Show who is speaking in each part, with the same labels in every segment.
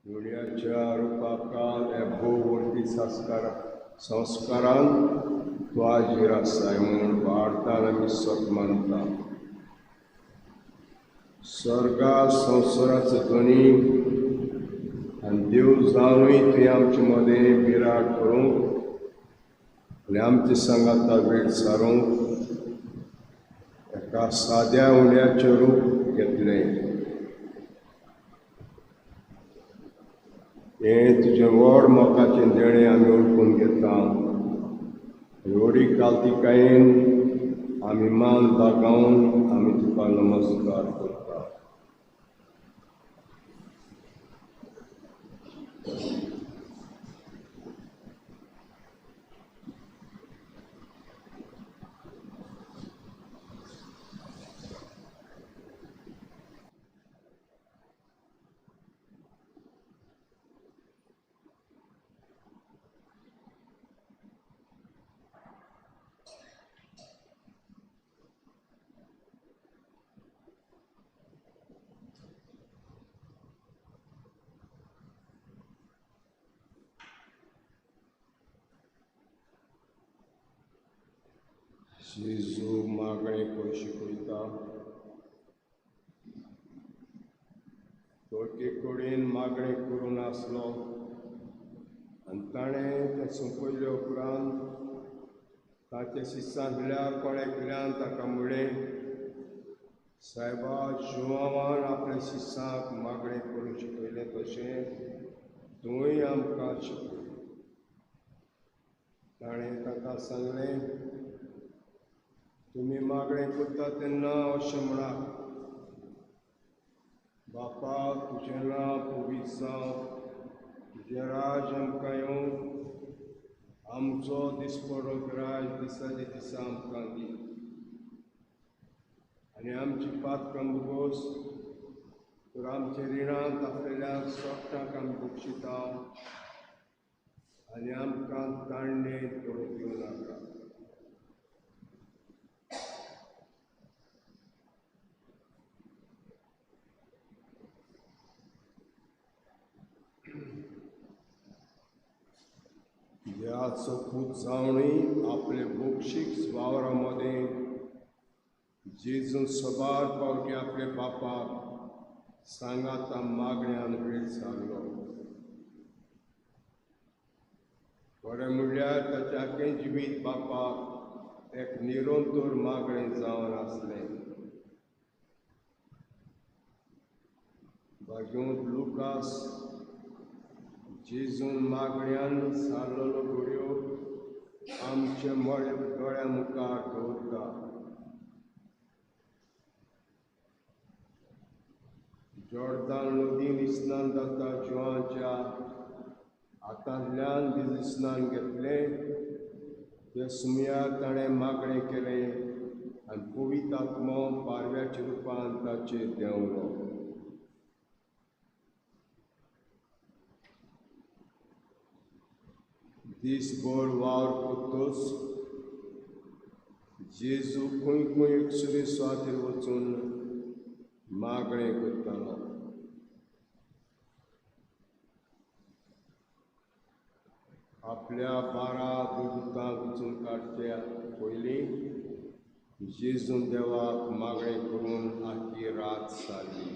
Speaker 1: दुनियाच्या रूपाकाल एभोवरती संस्कारान तुझी आसाय म्हणून वार्तान आमी सतमानता स्वर्गा संवसाराचो ध्वनी आनी देव जावनूय तुवें आमचे मदें विराट करूंक आनी आमचे सांगाता वेळ सारूंक एका साद्या उण्याचें रूप घेतलें. हें तुजें व्हड मोगाचें देणें आमी ओळखून घेता. व्हडी कालतिकायेन आमी मान दागावन आमी तुका नमस्कार करता. जेजू मागणें करून शिकयता. तो एके कडेन मागणें करून आसलो आनी ताणें तें सोंपयले उपरांत ताच्या शिश्यांतल्या कोणेकल्यान ताका म्हणलें, सायबा, जुवावान आपल्या शिश्यांक मागणें करून शिकयलें तशें तुवें आमकां शिकय. ताणें ताका सांगलें, तुमी मागणें करता तेन्ना अशें म्हणात, बापा, तुजें नांव पुबीज जावं, तुजें राज आमकां येवं, आमचो दिसपडो गिराय दिसाचे दिसा आमकां दी, आनी आमची पातकां भोगोस तर आमच्या रिणांत आसलेल्या सोडटांक आमी बक्षिता, आनी आमकां ताणणेंत पडूंक दिवं नाका. देवाचो पूत जावनूय आपले बक्षीक वावरामध्ये जेजून सबार पावटी आपल्या बापाक सांगाता मागण्यान वेळ सांगलो. खरें म्हणल्यार ताच्या आख्खें जिवीत बापाक एक निरंतर मागणें जावन आसलें. Bagyon Lucas, Jézun मागण्यान सारलेलो घडयो आमचे दोळ्या मुखार दवरता. जॉर्दान नदीन स्नान जाता जिवांच्या हातांतल्यान दिज स्नान घेतलें ते सुमयार ताणें मागणें केलें आनी पवित्र आत्मो पारव्याच्या रुपान ताचेर देंवलो. दिसभर वावर कोत्तूच जेजू खंय खंय एकसुरी सुवातेर वचून मागणें करतालो. आपल्या 12 दुतांक वचून काडच्या पयलीं जेजून देवाक मागणें करून आख्खी रात सारली.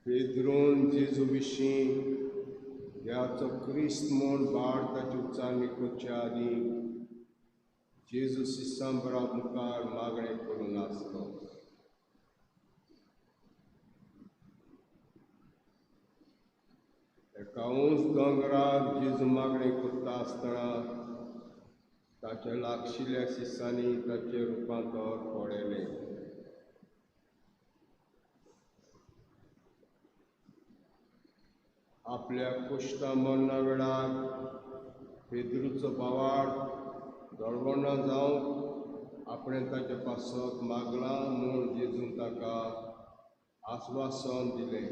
Speaker 1: पेद्रोन जेजू विशीं देवाचो क्रिस्त म्हूण भार ताची उच्चारणी करचे आदीं जेजू शिश्यां बरोबर मुखार मागणें करून आसलो. एका उंच दोंगरार जेजू मागणें करता आसतना ताच्या लागशिल्ल्या शिश्यांनी ताचें रुपांतर पळयलें. आपल्या कुश्टा मरणा वेळार पेद्रूचो भावाड दळवण्णा जावन आपणें ताचे पासत मागलां म्हूण जेजून ताका आस्वासन दिलें.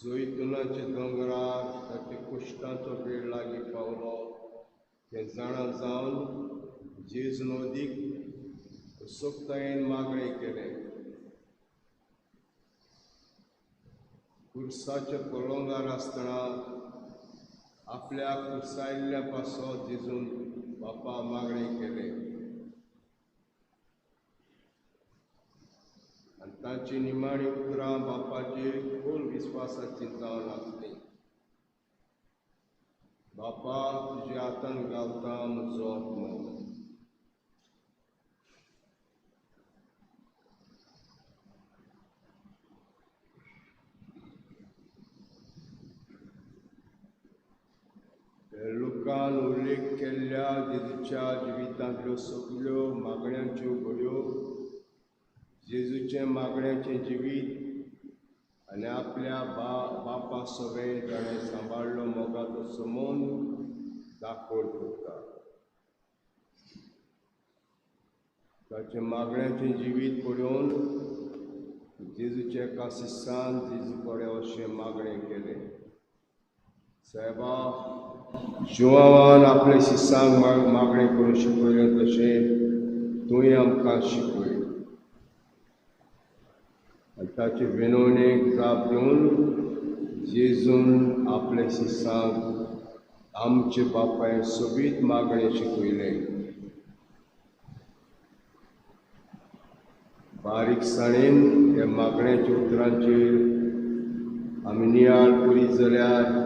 Speaker 1: जैतुनाच्या दोंगरार ताच्या कुश्टांचो वेळ लागीं पावलो तें जाणा जावन जेजून अदीक उत्सुकतायेन मागणें केलें. खुर्साच्या पलंगार आसतना आपल्या खुर्सायिल्ल्या पासत जेजून बापा मागणें केलें आनी तांची निमाणी उतरां बापाचेर खोल विस्वासाची जावन आसलीं. बापा तुज्या हातान घालता म्हजो आत्मो. लोकान उल्लेख केल्ल्या जेजूच्या जिवितांतल्यो सगल्यो मागण्यांच्यो घडयो जेजूचें मागण्याचें जिवीत आनी आपल्या बापा सवें ताणें सांबाळलो मोगाचो संबंद दाखोवन करता. ताचें मागण्याचें जिवीत पळोवन जेजूच्या एका शिश्यान जेजू कडेन अशें मागणें केलें. सायबा, जिवावान आपल्या शिश्यांक मागणें करून शिकयलें तशें तुवें आमकां शिकय. आनी ताचे विनवणेक जाप दिवन जेजून आपल्या शिश्यांक आमचे बापायन सोबीत मागणें शिकयलें. बारीकसाणेन ह्या मागण्याच्या उतरांचेर आमी नियाळ करीत जाल्यार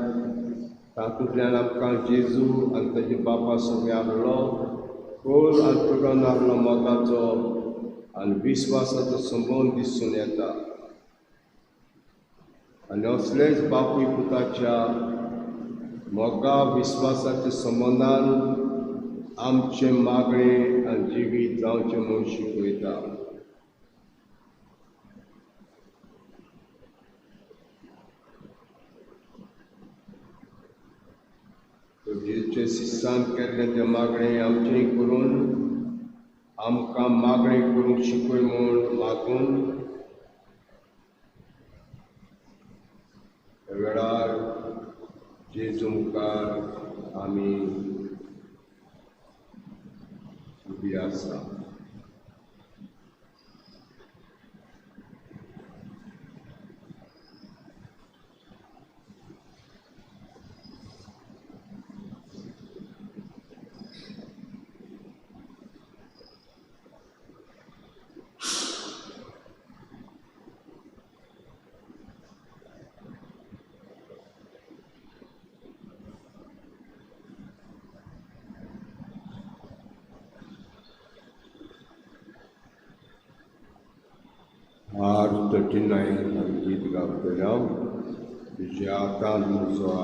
Speaker 1: तातूंतल्यान आमकां जेजू आनी ताचे बापा सगळें आहलो खोल अंतरान आहलो मोगाचो आनी विस्वासाचो संबंद दिसून येता. आनी असलेच बापूय पुताच्या मोगा विस्वासाच्या संबंदान आमचें मागणें आनी जिवीत जावचें म्हूण शिकयता. जेजूचे शिश्यान केल्लें तें मागणें आमचेंय करून आमकां मागणें करूंक शिकय म्हूण मागून ह्या वेळार जेजू मुखार आमी उबी आसा. 39 हम गीत गाते जाओ जाता मुसवा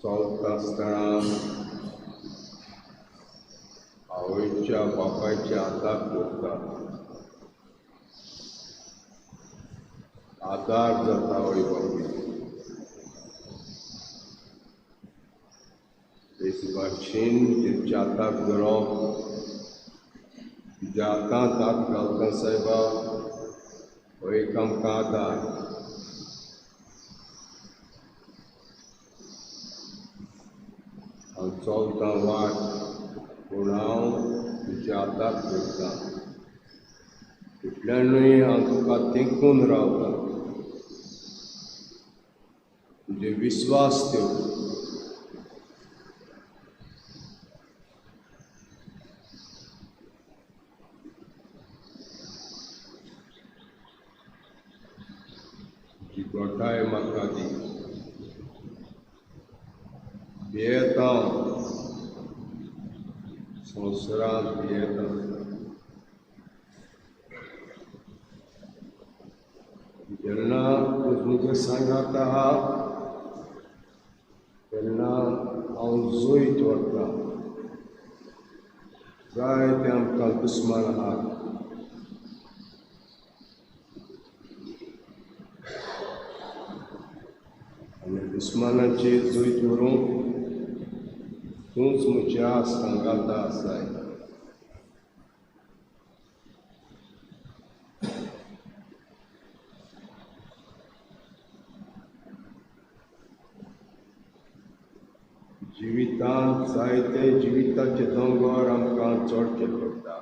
Speaker 1: चौथासतना आवयच्या बापायच्या हाताक दवरतात आदार जाता आवय बापूय तेच भाशेन तेंच्या हाताक धरप तुज्या हातांत हात घालता सायबा हो एक आमकां आदार हांव चलता वाट पूण हांव तुज्या हाताक धरतां इतल्यानूय हांव तुका तेंकून रावतां तुजे विस्वास ठेवता तुजी गोठाय म्हाका दी भियेतां संवसारांत भियेतां जेन्ना तूं म्हज्या सांगात आहा तेन्ना हांव जैत व्हरतां जायते आमकां दुस्मान आहात आनी दुस्मानाचेर जैत व्हरूंक तूंच म्हज्या सांगाता आसाय जिवितांत जायते जिविताचे दोंगर आमकां चडचे पडटा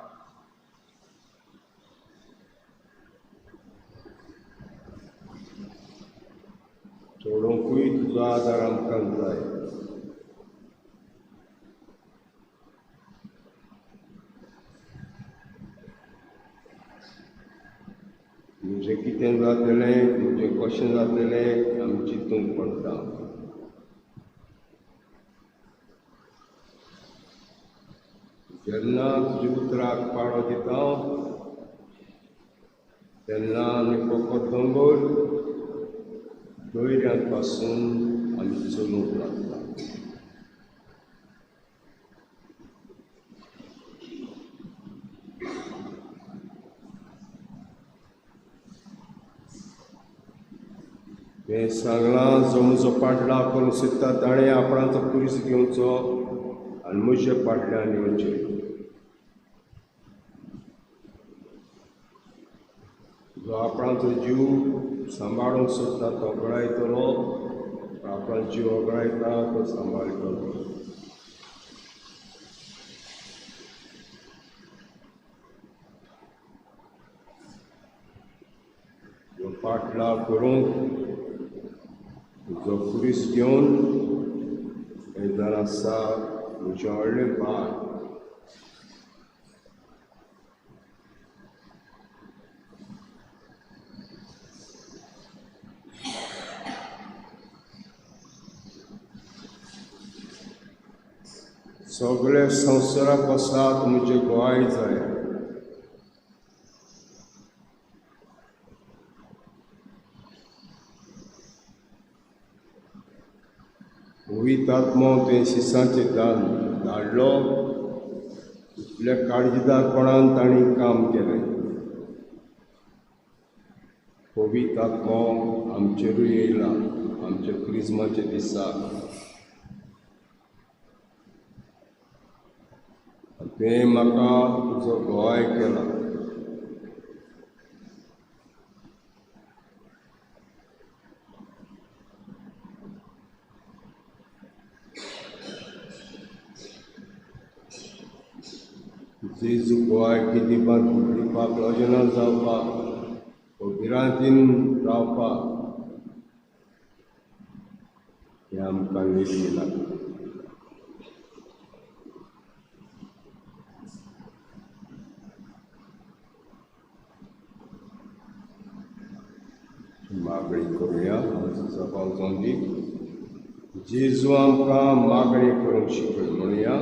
Speaker 1: चोडोवंकूय तुजो आदार आमकां जाय म्हजें कितें जातलें, म्हजें कशें जातलें आमी चिंतूंक पडटा. जेन्ना तुज्या उतराक पाळो दिता तेन्ना आमी फकत दोंगर दोयऱ्यांत पासून आमी चलूंक लागता. हें सांगलां जो म्हजो पाटला करूंक सोदता ताणें आपणाचो क्रूस घेवचो आनी म्हजे फाटल्यान येवचें. जो आपणाचो जीव सांबाळूंक सोदता तो वगडायतलो, आपणाचो जीव वगडायता तो सांबाळटलो. जो फाटला करूंक जो क्रूस घेवन येयदार आसा म्हजें व्हडलें भार. सगळे संवसाराक वसात म्हजें गोवाय जाय. पवित्र आत्मो तुवें शिसाचें दान धाडलो. इतल्या काळजीदारपणान तांणी काम केलें. पवित्र आत्मो आमचेरूय येयला आमच्या क्रिस्माच्या दिसाक. तुवें म्हाका तुजो गोवाय केला. जेजू गोवाय दिवपाक लजना जावपाक भिरांतीन रावपाक हें आमकां निर्णय लागता. मागणी करुया. सभाव जोंदी जेजू आमकां मागणी करूंक शिकय म्हणुया.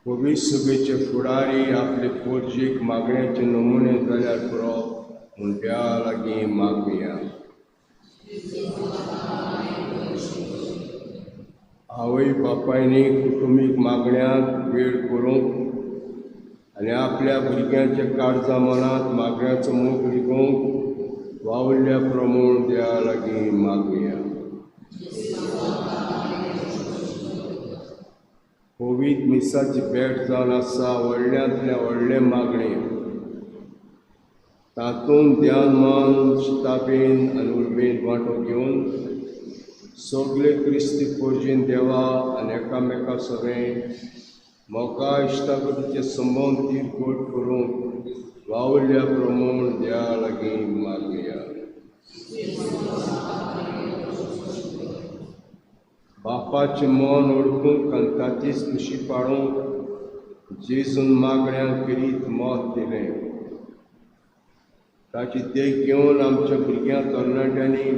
Speaker 1: पवित्र सभेचे फुडारी आपले पोरजेक मागण्याचे नमुने जाल्यार पुरो म्हूण त्या लागीं मागुया. आवय बापायनी कुटुंबीक मागण्यांक वेळ करूंक आनी आपल्या भुरग्यांच्या काळजा मनांत मागण्याचो मोग लिगोवंक वावुरल्या प्रमाण देवा लागीं मागुया. पवित्र मिसाची भेट जावन आसा व्हडल्यांतल्या व्हडलें मागणें. तातूंत ध्यान मान शिताबेन आनी उर्बेन वांटो घेवन सगळे क्रिस्ती पोरजीन देवा आनी एकामेका सगळें मोगा इश्टागतीचे संबंद तिरकोट करूंक वावुरल्या प्रमाण देवा लागीं मागुया. बापाचें मन ओळखूंक आनी ताचीच खुशी पाळूंक जेजून मागण्यांक करीत मोत दिलें. ताची देख घेवन आमच्या भुरग्यां तरणाट्यांनी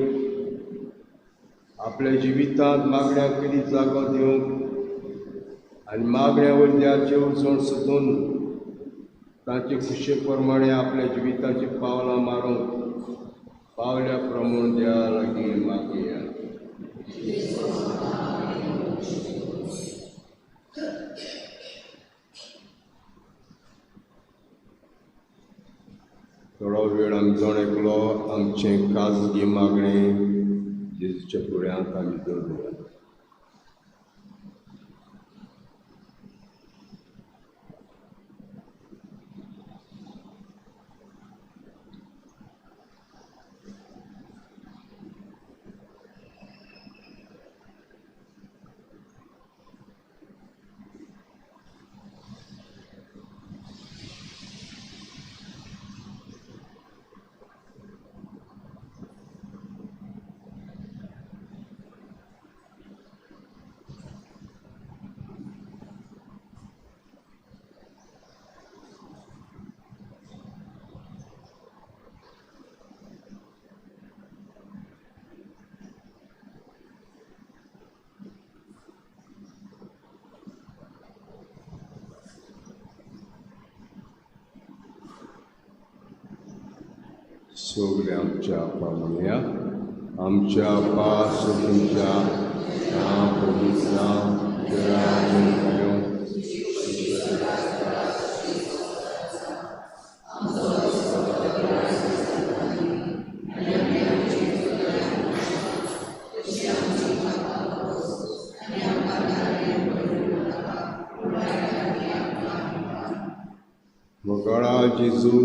Speaker 1: आपल्या जिवितांत मागण्यांक करीत जागो दिवंक आनी मागण्या वयल्याचें उजवण सोदून तांचे खुशे प्रमाणे आपल्या जिविताची पावलां मारूंक पावल्या प्रमाण देवा लागीं मागुया. थोडो वेळ आमी जोणेकलो आमचें खाजगी मागणें जेजूच्या फुड्यांत आमी दवरुया. सगळे आमच्या म्हणूया. आमच्या सुखींच्या प्रभूचा मोगळा जेजू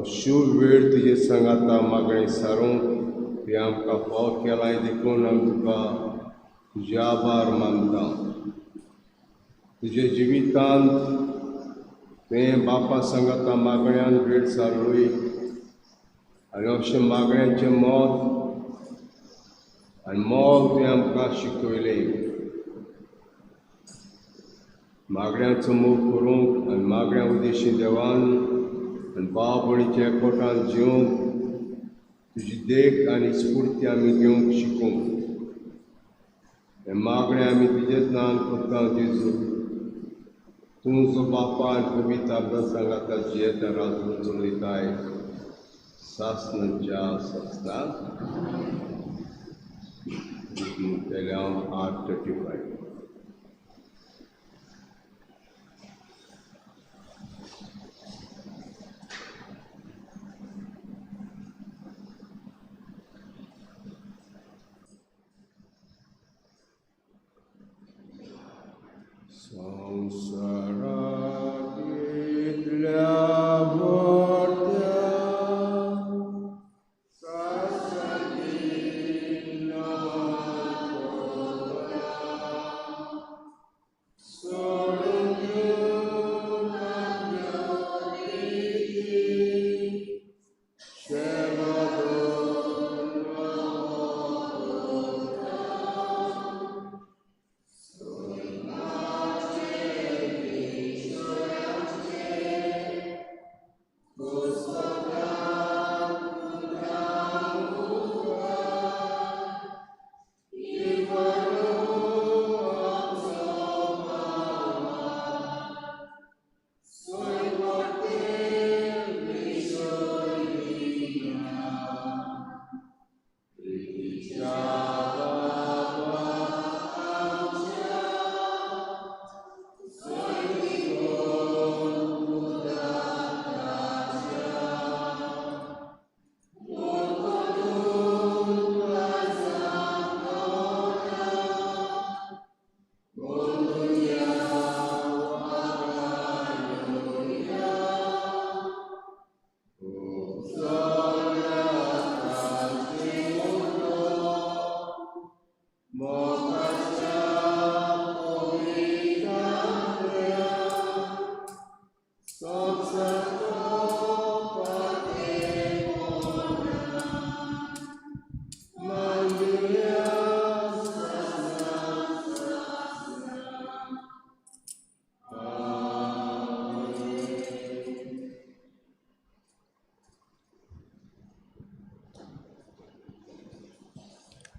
Speaker 1: शुभ वेळ तुजे सांगाता मागणे सारूंक तुवें आमकां फाव केलाय देखून आमी तुका तुजे आभार मानता. तुजे जिवितांत तुवें बापा सांगाता मागण्यांत वेळ सारलोय आनी अशें मागण्यांचें मोल तुवें आमकां शिकयलें. मागण्यांचो मोग करूंक आनी मागण्या उद्देशीं देवान आनी भाव भयणीचे एकवटान जिवंक तुजी देख आनी स्फूर्ती आमी घेवंक शिकूंक हे मागणें आमी तुजेच नांवान करता जेजू. तूं जो बापा आनी पवित्र आत्मा सांगाता जियेता राजून चलयताय सासणांच्या सासणाक. हांव 8:35.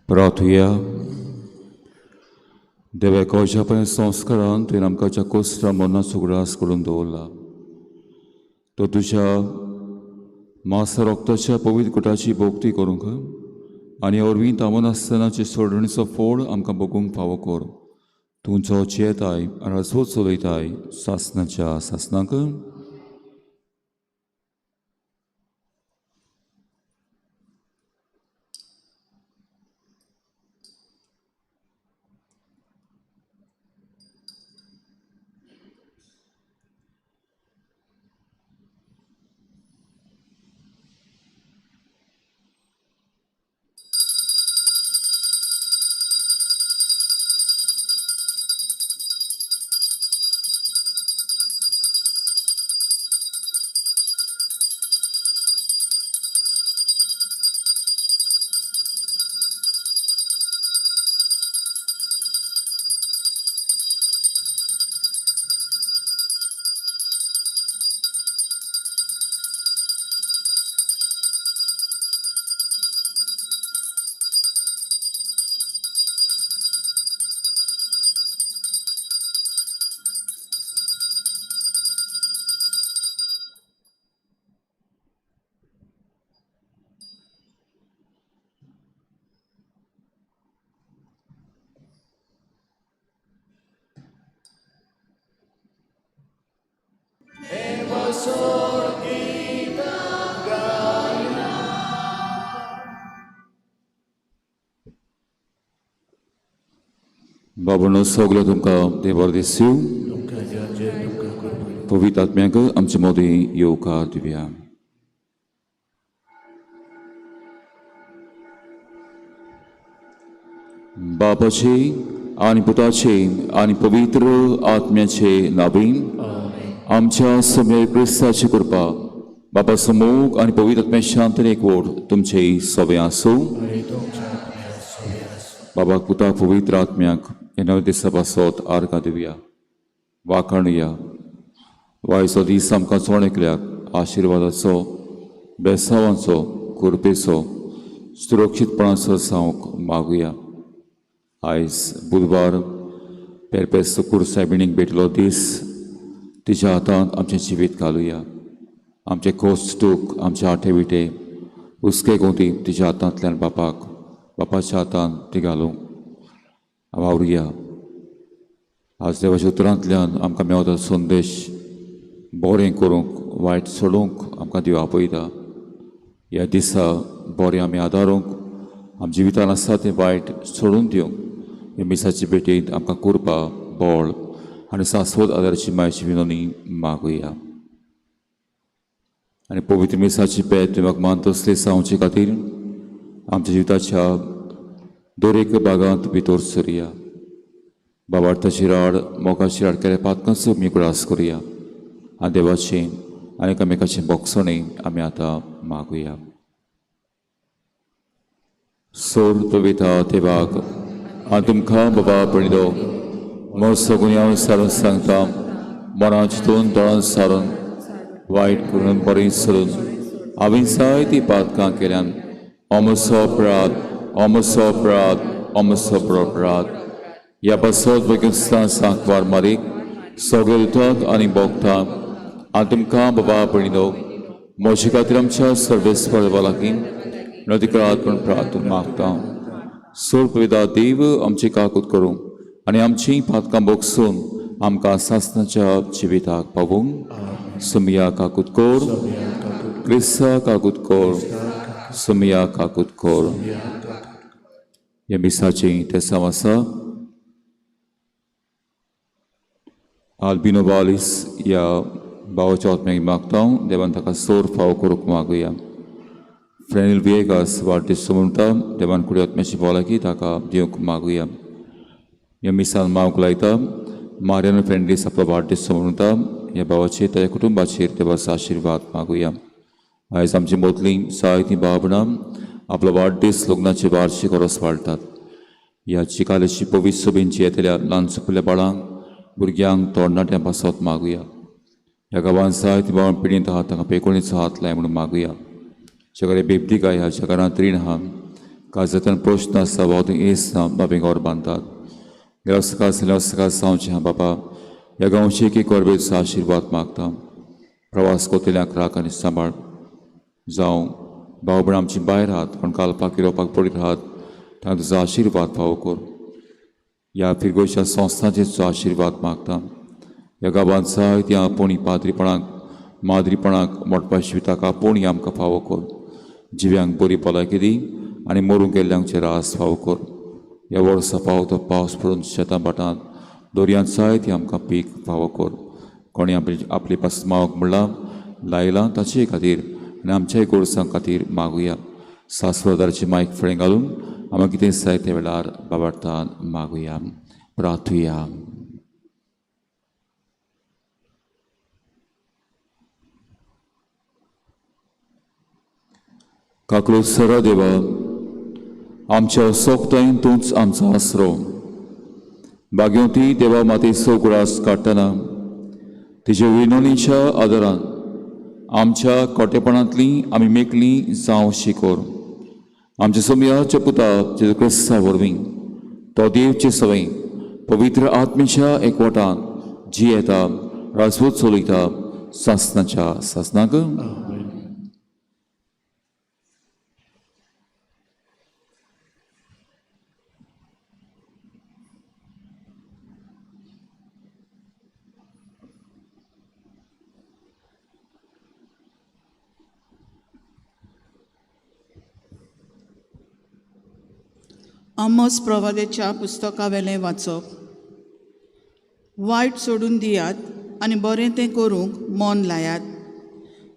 Speaker 2: प्रार्थुया. देवा कोच्या पण संस्कारान तुवें आमकां कोस्टा मना सुग्रास करून दवरला. तो तुज्या मास रोगताच्या पवित्र कुटाची भोगती करूंक आनी अरवीं तामून आसतनाचे सोडणीचो फोड आमकां बगूंक फावो कर. तुमचो चेताय राजो चलयताय सासणाच्या सासणाक. बाबूनो सगळं तुमकां देव बरें दिसूं.
Speaker 3: तुमकां जें तुमकां करपा
Speaker 2: पवित्र आत्म्याक आमचे मदीं येवकार दिवया. बापाचे आनी पुताचे आनी पवित्र आत्म्याचे नांवान आमच्या सगळ्या क्रिस्ताची कृपा बापा समूह आनी पवित्र आत्म्या शांतन एकवट तुमचे सवय आसूं.
Speaker 3: आनी तुमच्या आत्म्याक सवय आसूं.
Speaker 2: बाबा पुता पवित्र आत्म्याक हे नवे दिसा पासत आर्गां दिवया, वाखाणुया. वायचो दीस आमकां चोणेकल्याक आशिर्वादाचो, बेसांवाचो, कृपेचो, सुरक्षीतपणाचो जावंक मागुया. आयज बुधवार पेरपेस सुकूर सायबिणीक भेटलो दीस तिच्या हातांत आमचें जिवीत घालुया. आमचे खोस टूक, आमचे आटे विटे, हुस्के गोंदी तिच्या हातांतल्यान बापाच्या हातांत ती घालूंक वावरुया. आज देवाच्या उतरांतल्यान आमकां मेवता संदेश बरें करूंक, वायट सोडूंक आमकां दिवा आपयता. ह्या दिसा बरें आमी आदारूंक, आमच्या जिवितांत आसा तें वायट सोडून दिवंक हे मिसाची भेटींत आमकां कृपा, बळ आनी शाश्वत आदाराची मायेची विनोनी मागुया. आनी पवित्र मिसाची पेट देवाक मान तसली जावचे खातीर आमच्या जिविताच्या दरेक भागांत भितर सरया. बाबार्थाची राड, मोगाची राड केल्या पातकांचो आमी उगडास करुया. आनी देवाचें आनी एकामेकाचें बोगसणें आमी आतां मागुया. सोर पविता देवाक हांव तुमकां बाबा पळयलो म्हजो गुन्यांव सारून सांगता. मना चिंतून दोळां सारून वायट करून बरें सोडून हांवें जायतीं पातकां केल्यान हो म्हजो अपराध, हो म्हजो अपराध, हो म्हजो अपराध. ह्या पासत बेगीन सांकवार मारीक सगळे उदक आनी भोगतांक हांव तुमकां बाबा पळयलो म्हजे खातीर आमच्या सर्वेस्पर देवा लागीं नदिकारात पण प्रार्थना मागता. सोर पविता देव आमची काकूत करूं आनी आमची पातकां बोगसून आमकां सासणाच्या जिविताक पावूंक सुमिया काकूत कोर, क्रिस्ता काकूत कोर, सुमिया काकूत कोर. ह्या मिसाचें तेसांव आसा. आल्बिनो वालिस ह्या भावाच्या आत्म्याक मागता देवान ताका सोर फाव करूंक मागुया. फ्रेनिल विएगास वाडदीस म्हणटा देवान कुडी आत्म्याची भलायकी ताका दिवंक मागुया. ह्या मिसान मावंक लायता मारियानो फ्रेंडीस आपलो वाडदीस म्हणटा ह्या भावाचेर ताच्या कुटुंबाचेर देवाचो आशिर्वाद मागुया. आयज आमची मोतलीं जायतीं भावनां आपलो वाडदीस लग्नाचे वार्षिक वरस वाडटात. ह्या चिकालेची पवित्र सभेंची येतल्या ल्हान चुकल्या बाळांक, भुरग्यांक तोंडणाट्यां पासत मागुया. ह्या गांवांत जायतीं भावां पिडींत आहात तांकां पेकोणीचो हात लाय म्हणून मागुया. जगारे बेबदी काय ह्या जगारांत रीण आहा, काजतान प्रश्न आसा वावतून येस ना बाबें घर बांदतात. गेल्या सकाळ जावचें हा बाबा. ह्या गांवचे एक वरवेचो आशिर्वाद मागता. प्रवास कोतेल्यांक राख आनी सांबाळ जावं भाव भयण आमची भायर आहात पण घालपाक किरोवपाक पडीत आहात तांकां तुजो आशिर्वाद फावो कर. ह्या फिरगोयच्या संस्थांचेर आशिर्वाद मागता. ह्या गांवांत जायतीं आपोणी माद्रीपणाक मोडपाची जिविताक आपोणी आमकां फावो कर. जिव्यांक बरी भलायकी दी आनी मरूंक गेल्ल्यांचे रास फावो कर. ह्या वर्सा पावतो पावस पडून शेतां भाटांत दर्यांत जायतीं आमकां पीक फावो कर. कोणी आपली पास मावक म्हणलां लायलां ताचे खातीर आनी आमच्याय गोरसां खातीर मागुया. सासवदाराची मायक फुडें घालून आमकां कितें जाय त्या वेळार बाबार्थान मागुया. प्रार्थुया. काकलो सरा देवा, आमच्या सोगतायेन तूंच आमचो आसरो. भाग्यवती देवा मातेचो गुळास काडटना तिच्या विनोनीच्या आदारान आमच्या खोटेपणांतलीं आमी मेकलीं जावं शिकोर. आमच्या सोमयाच्या पुता जेजू क्रिस्ता वरवीं तो देवचे सवय पवित्र आत्मेच्या एकवटान जी येता राजपूत चलयता सासणाच्या सासणाक.
Speaker 4: आमोस प्रवादेच्या पुस्तकावेलें वाचप. वायट सोडून दियात आनी बरें तें करूंक मन लायात.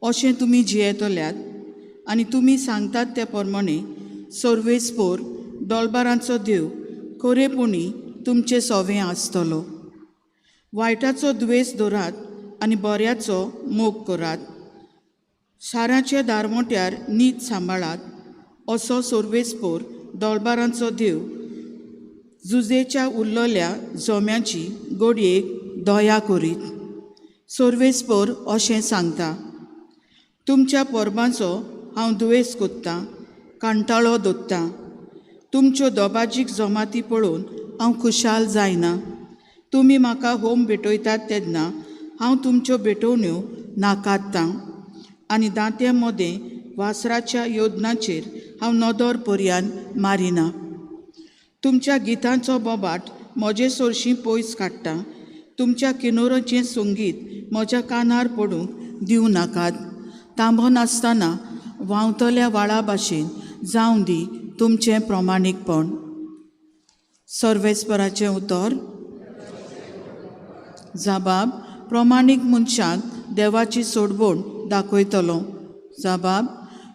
Speaker 4: अशें तुमी जियेतल्यात आनी तुमी सांगतात ते प्रमाणे सर्वेस्पोर दोळबारांचो देव खरेपणी तुमचे सोवें आसतलो. वायटाचो दुयेंस धरात आनी बऱ्याचो मोग करात. शाराचे दारमोट्यार नीत सांबाळात असो सर्वेस्पोर दोळबारांचो देव जुजेच्या उरलोल्या जोम्याची गोडयेक दया करीत. सर्वेस्पोर अशें सांगता, तुमच्या परबांचो हांव दुयेंस कोत्तां, कांटाळो दोत्तां. तुमच्यो दोबाजीक जमाती पळोवन हांव खुशाल जायना. तुमी म्हाका होम भेटयतात तेन्ना हांव तुमच्यो भेटोवण्यो नाकात्तां आनी दांत्या मोदें वासराच्या योजनाचेर हांव नदर पर्यान मारिना. तुमच्या गितांचो बोबाट म्हजे सोरशीं पयस काडटा. तुमच्या किनोराचें संगीत म्हज्या कानार पडूंक दिवं नाकात. तांबो नासतना व्हांवतल्या वाळा भाशेन जावं दी तुमचें प्रमाणीकपण. सर्वेस्पराचें उतर. जाबाब, प्रमाणीक मनशाक देवाची सोडवण दाखयतलो. जाबाब,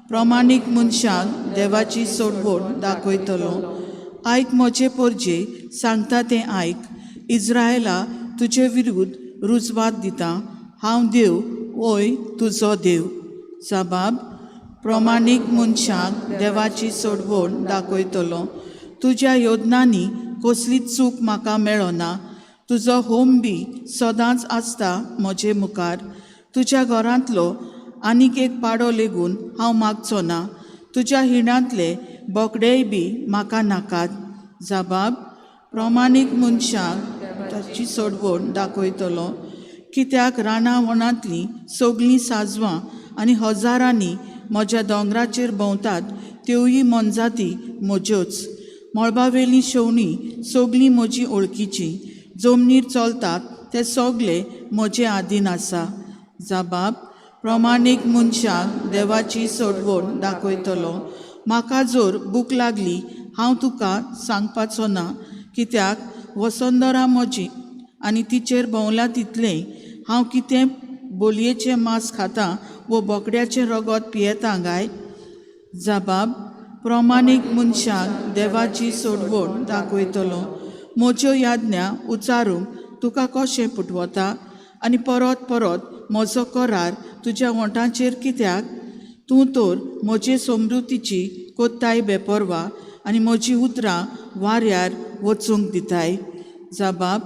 Speaker 4: प्रमाणीक मनशाक देवाची सोडवण दाखयतलो. आयक म्हजे पोरजे, सांगता तें आयक. इस्रायला, तुजे विरुद्ध रुजवात दिता. हांव देव, ओय तुजो देव. जाबाब, प्रमाणीक मनशाक देवाची सोडवण दाखयतलो. तुज्या योजनांनी कसलीच चूक म्हाका मेळना. तुजो होम बी सदांच आसता म्हजे मुखार. तुज्या घरांतलो आनीक एक पाडो लेगून हांव मागचो ना. तुज्या हिणांतले बोकडेय बी म्हाका नाकात. जाबाब, प्रमाणीक मनशाक ताची सोडवण दाखयतलो. कित्याक रानावनांतलीं सगळीं साजवां आनी हजारांनी म्हज्या दोंगराचेर भोंवतात, त्योय मनजाती म्हज्योच. मळबावेलीं शेवणीं सगळीं म्हजी ओळखीचीं. जमनीर चलतात ते सगळे म्हजे आधीन आसा. जाबाब, प्रमाणीक मनशाक देवाची सोडवण दाखयतलो. म्हाका जर भूक लागली हांव तुका सांगपाचो ना, कित्याक वसंदरा म्हजी आनी तिचेर भोंवला तितलें हांव कितें बोलयेचें मांस खातां वो बोकड्याचें रगत पियेतां काय. जाबाब, प्रमाणीक मनशाक देवाची सोडवण दाखयतलो. म्हज्यो याज्ञा उचारूंक तुका कशें पुटवता आनी परत परत म्हजो करार तुज्या ओंठांचेर कित्याक. तूं तर म्हजे समृद्धीची कोत्ताय बेपरवा आनी म्हजी उतरां वाऱ्यार वचूंक दिताय. जाबाब,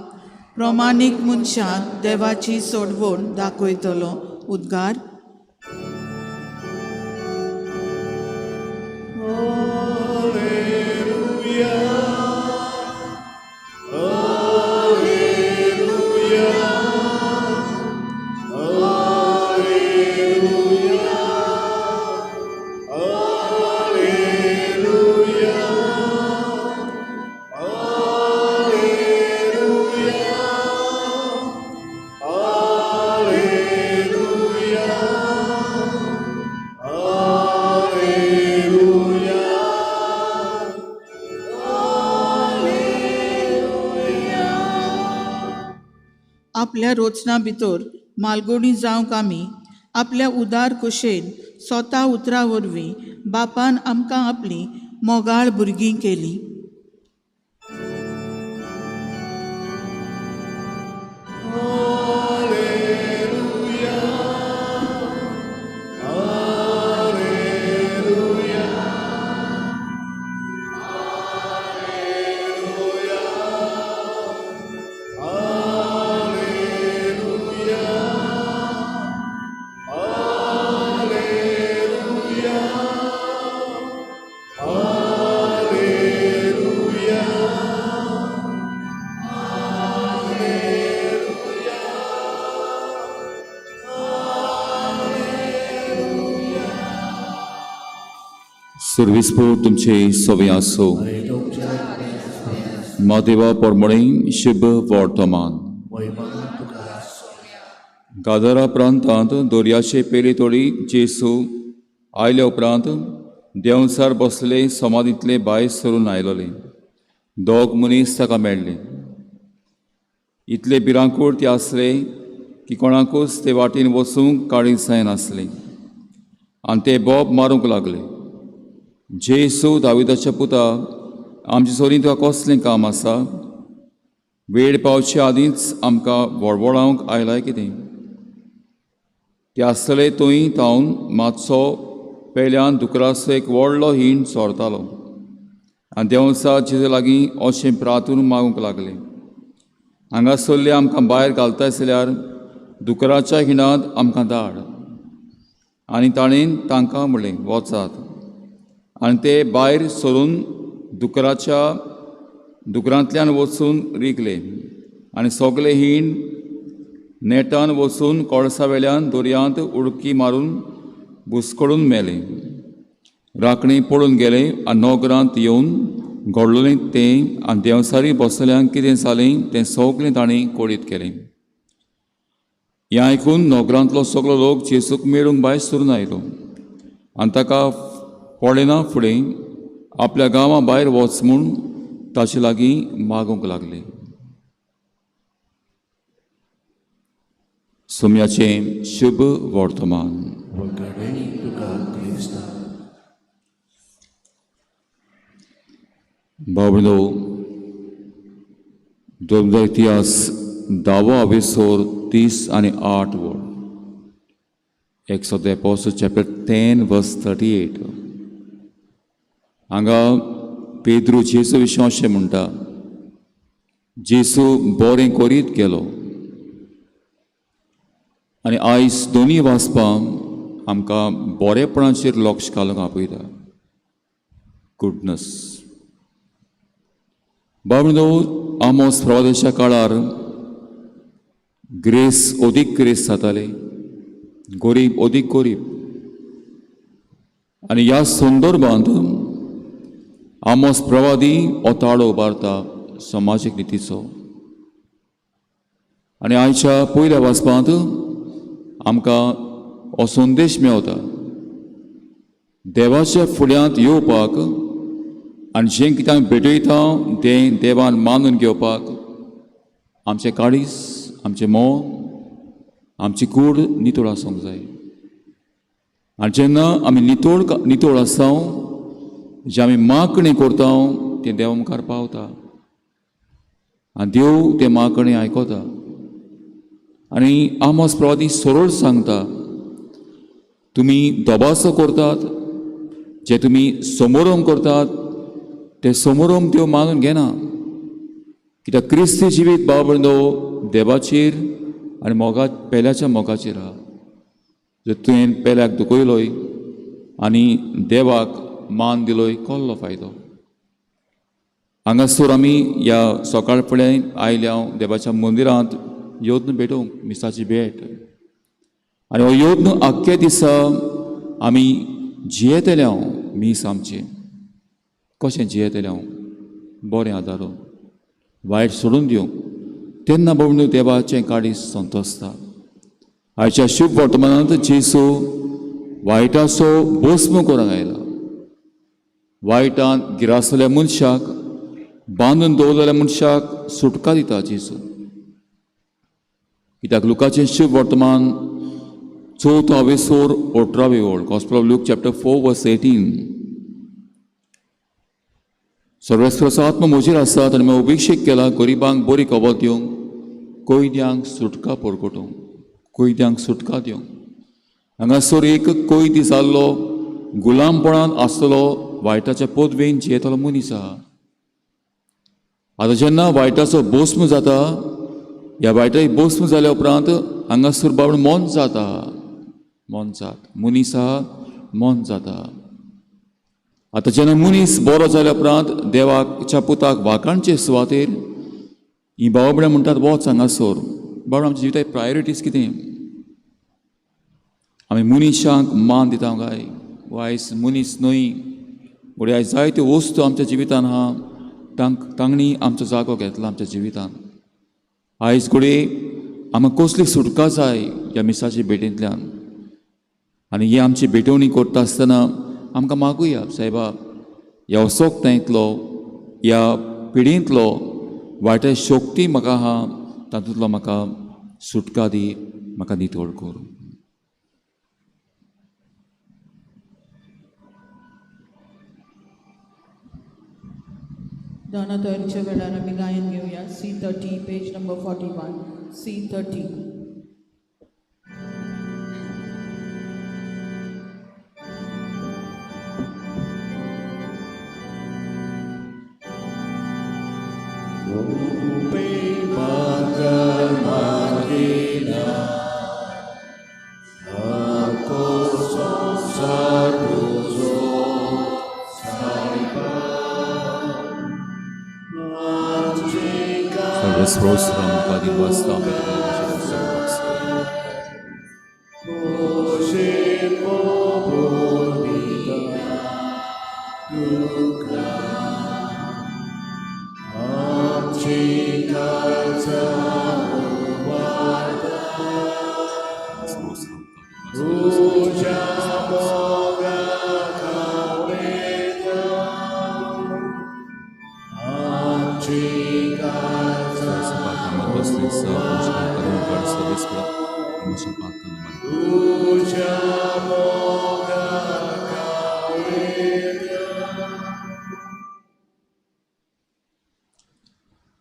Speaker 4: प्रमाणीक मनशाक देवाची सोडवण दाखयतलो. उद्गार. आपल्या रोचना भितर मालगोणी जावंक आमी आपल्या उदार कुशेन स्वता उतरा वरवीं बापान आमकां आपली मोगाळ भुरगीं केलीं.
Speaker 2: सर्वेस्पोर तुमचे सोवे आसो. मादेवा पोरमणे शुभ वर्तमान. गादारा प्रांतांत दर्याचे पेले तोडीक जेसू आयल्या उपरांत देंवचार बसले समाधींतले भायर सरून आयलोले. दोग मनीस ताका मेळ्ळे. इतले भिरांकूळ ते आसले की कोणाकूच ते वाटेन वचूंक काळीज जायनासलें आनी ते बोब मारूंक लागले. जेसू दाविदाच्या पुता, आमचे सोरी तुका कसलें काम आसा? वेळ पावचे आदींच आमकां वळवळावंक आयलाय कितें? ते आसतले थंय तावन मातसो पेल्यान दुकराचो एक व्हडलो हिंड सोरतालो आनी देंवसा जेजू लागीं अशें प्रार्थून मागूंक लागले, हांगासरले आमकां भायर घालता जाल्यार दुकराच्या हिंडांत आमकां धाड. आनी ताणें तांकां म्हणलें, वचात. आनी ते भायर सरून दुकरांतल्यान वचून रिगले आनी सगळे हिंड नेटान वचून कोळसा वेल्यान दर्यांत उडकी मारून बुसकळून मेले. राखणी पळून गेले आनी नोकरांत येवन घडलेलें तें आनी देंवसारी बसल्यांक कितें जालें तें सगळें ताणें कोडीत केलें. हें आयकून नोकरांतलो सगळो लोक जेजूक मेळूंक भायर सरून आयलो आनी ताका पळयना फुडें आपल्या गांवा भायर वच म्हूण ताचे लागीं मागूंक लागले. सोम्याचें शुभ वर्तमान.
Speaker 3: वगडणी तुका क्रिस्ता.
Speaker 2: बाबडो 2000 इतिहास 10 एपिसोड 30 आनी 8 word. Acts of the Apostles chapter 10 verse 38. हांगा पेद्रू जेजू विशीं अशें म्हणटा, जेजू बरें करीत गेलो. आनी आयज दोनी वाचपां आमकां बरेपणाचेर लक्ष घालूंक आपयता. गुडनस. बाबडो आमोस प्रवादाच्या काळार ग्रेस अदीक ग्रेस जाताले, गरीब अदीक गरीब. आनी ह्या संदर्भांत आमोस प्रवादी ओताळो उबारता समाजीक नितीचो. आनी आयच्या पयल्या वाचपांत आमकां हो संदेश मेळटा, देवाच्या फुड्यांत येवपाक आनी जें कितें आमी भेटयता तें देवान मानून घेवपाक आमचें काळीज, आमचें मोग, आमची कूड नितळ आसूंक जाय. आनी जेन्ना आमी नितळ आसा, जें आमी मागणी करता तें देवा मुखार पावता आनी देव तें मागणी आयकता. आनी आमोस प्रवादी सरळ सांगता, तुमी दोबासो करतात, जे तुमी समोरम करतात ते समोरम देव मानून घेना. कित्याक क्रिस्ती जिवीत बाबडो देवाचेर आनी पेल्याच्या मोगाचेर आहा. जर तुवें पेल्याक दुखयलोय आनी देवाक मान दिलोय, कसलो फायदो? हांगासर आमी ह्या सकाळ फुडें आयल्या देवाच्या मंदिरांत योद्न भेटोवंक, मिसाची भेट. आनी हो योद्न आख्ख्या दिसा आमी जियेतले मीस आमचें कशें जियेतले बरें आदारून वायट सोडून दिवंक, तेन्ना बाबडो देवाचें काळीज संतोसता. आयच्या शुभ वर्तमानांत जेजू वायटाचो भस्म करूंक आयला. वायटान गिरासलेल्या मनशाक, बांदून दवरलेल्या मनशाक सुटका दिता जेजू. कित्याक लुकाचें शुभ वर्तमान 4 episode 18 word. Gospel of look chapter 4 वर्स 18. सर्वेस्वराचो आत्मा म्हजेर आसा आनी हांवें अभिशेक केला गरिबांक बरी खबर दिवंक, कोयद्यांक सुटका परगटोवंक, कोयद्यांक सुटका दिवंक. हांगासर एक कोयदी जाल्लो, गुलामपणांत आसतलो, वायटाच्या पदवेन जियेतलो मनीस आहा. आतां जेन्ना वायटाचो भस्म जाता, ह्या वायटाची भस्म जाल्या उपरांत हांगासर बाबडो मन जाता. मन जात मनीस आहा, मन जाता. आतां जेन्ना मनीस बरो जाल्या उपरांत देवाच्या पुताक वाकाणचे सुवातेर ही बाबड्या म्हणटात, वच हांगासर. बाबडो आमच्या जिवितांत प्रायोरिटीज कितें? आमी मनशांक मान दिता काय? आयज मनीस न्हय, घडये आयज जायत्यो वस्तू आमच्या जिवितांत आहा, तांणी आमचो जागो घेतला आमच्या जिवितांत. आयज घडये आमकां कसली सुटका जाय ह्या मिसाची भेटेंतल्यान. आनी ही आमची भेटवणी करता आसतना आमकां मागुया, सायबा ह्या वसोकतायतलो, ह्या पिडींतलो वायट शक्ती म्हाका आहा तातूंतलो म्हाका सुटका दी, म्हाका नितळ कर.
Speaker 4: दानातळच्या वेळार आमी गायन घेवया. C30 page number 41. C30.
Speaker 2: सर्वस्रोत म्हाका दिवस्ता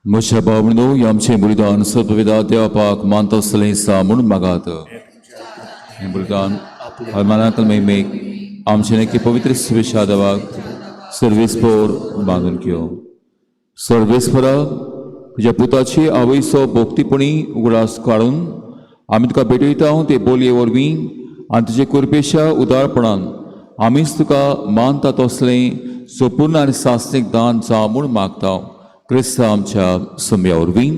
Speaker 2: म्हज्या भावनो आमचे बलिदान सर्वविधा देवापाक मानता आसलें सा म्हूण मागात. हें बलिदान हरमानाक महिमेक आमचे नेकी पवित्र सुविशा देवाक सर्वेस्पोर बांदून घेवं. सर्वेस्परा तुज्या पुताची आवयचो भोक्तीपणी उगडास काडून आमी तुका भेटयता ते बोलये वरवीं आनी तुजे कृपेच्या उदारपणान आमीच तुका मानता तसलें संपूर्ण आनी सासणीक दान जा म्हूण मागता. क्रिस्त आमच्या सम्या वरवीं